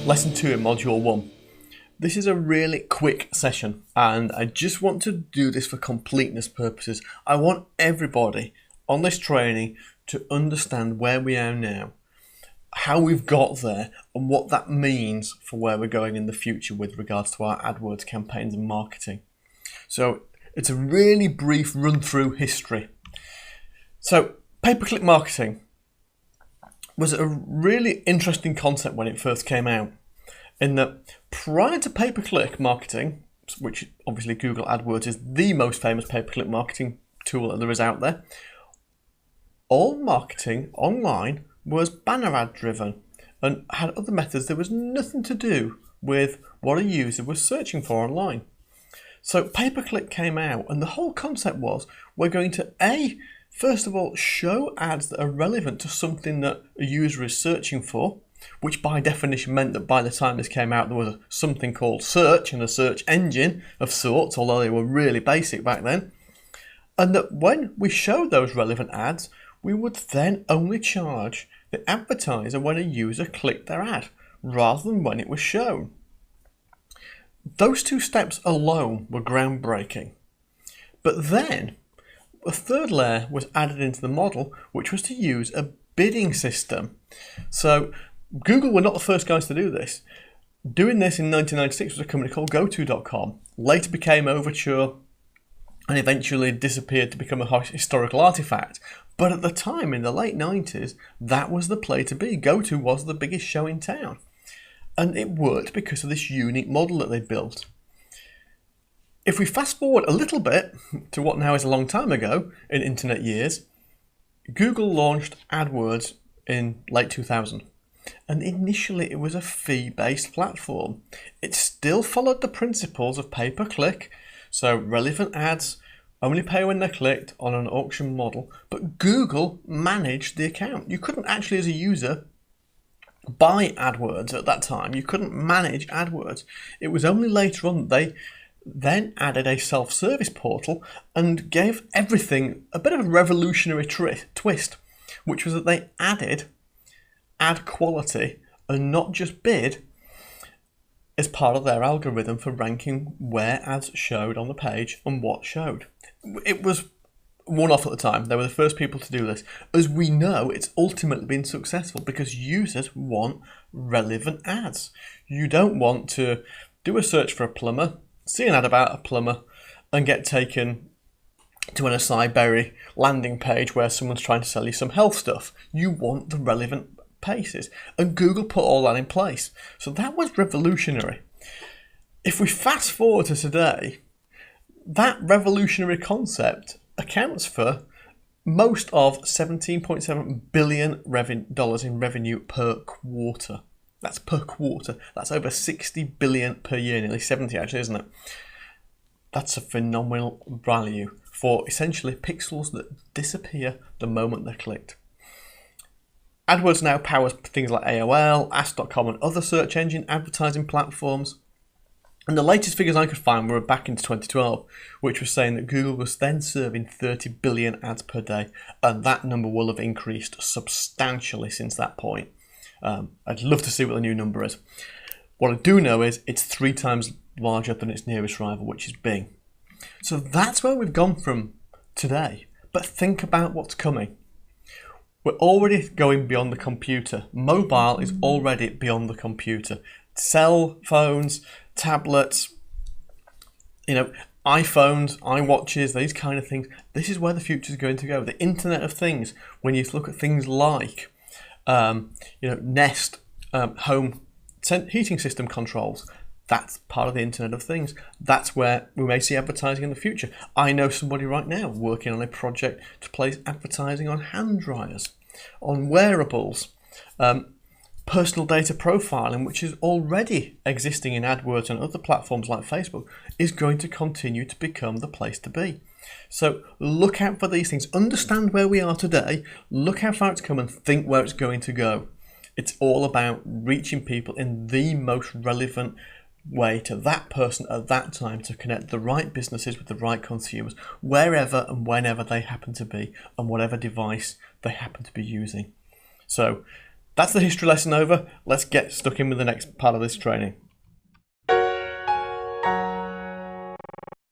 Lesson 2 in Module 1. This is a really quick session and I just want to do this for completeness purposes. I want everybody on this training to understand where we are now, how we've got there and what that means for where we're going in the future with regards to our AdWords campaigns and marketing. So it's a really brief run through history. So pay-per-click marketing was a really interesting concept when it first came out, in that prior to pay-per-click marketing, which obviously Google AdWords is the most famous pay-per-click marketing tool that there is out there, all marketing online was banner ad driven and had other methods. There was nothing to do with what a user was searching for online. So pay-per-click came out and the whole concept was, we're going to first of all, show ads that are relevant to something that a user is searching for, which by definition meant that by the time this came out, there was something called search and a search engine of sorts, although they were really basic back then. And that when we showed those relevant ads, we would then only charge the advertiser when a user clicked their ad, rather than when it was shown. Those two steps alone were groundbreaking. But then, a third layer was added into the model, which was to use a bidding system. So Google were not the first guys to do this. Doing this in 1996 was a company called GoTo.com, later became Overture and eventually disappeared to become a historical artifact. But at the time, in the late 90s, that was the play to be. GoTo was the biggest show in town. And it worked because of this unique model that they built. If we fast forward a little bit to what now is a long time ago in internet years, Google launched AdWords in late 2000. And initially it was a fee-based platform. It still followed the principles of pay-per-click, so relevant ads only pay when they're clicked on an auction model, but Google managed the account. You couldn't actually, as a user, buy AdWords at that time. You couldn't manage AdWords. It was only later on that they then added a self-service portal and gave everything a bit of a revolutionary twist, which was that they added ad quality and not just bid as part of their algorithm for ranking where ads showed on the page and what showed. It was one-off at the time. They were the first people to do this. As we know, it's ultimately been successful because users want relevant ads. You don't want to do a search for a plumber, see an ad about a plumber and get taken to an acai berry landing page where someone's trying to sell you some health stuff. You want the relevant pages, and Google put all that in place. So that was revolutionary. If we fast forward to today, that revolutionary concept accounts for most of $17.7 billion in revenue per quarter. That's per quarter. That's over 60 billion per year, nearly 70 actually, isn't it? That's a phenomenal value for essentially pixels that disappear the moment they're clicked. AdWords now powers things like AOL, Ask.com and other search engine advertising platforms. And the latest figures I could find were back into 2012, which was saying that Google was then serving 30 billion ads per day, and that number will have increased substantially since that point. I'd love to see what the new number is. What I do know is it's 3 times larger than its nearest rival, which is Bing. So that's where we've gone from today. But think about what's coming. We're already going beyond the computer. Mobile is already beyond the computer. Cell phones, tablets, iPhones, iWatches, these kind of things. This is where the future is going to go. The Internet of Things, when you look at things like Nest, home heating system controls, that's part of the Internet of Things. That's where we may see advertising in the future. I know somebody right now working on a project to place advertising on hand dryers, on wearables, personal data profiling, which is already existing in AdWords and other platforms like Facebook, is going to continue to become the place to be. So look out for these things. Understand where we are today, look how far it's come and think where it's going to go. It's all about reaching people in the most relevant way to that person at that time to connect the right businesses with the right consumers, wherever and whenever they happen to be, on whatever device they happen to be using. So That's the history lesson over. Let's get stuck in with the next part of this training.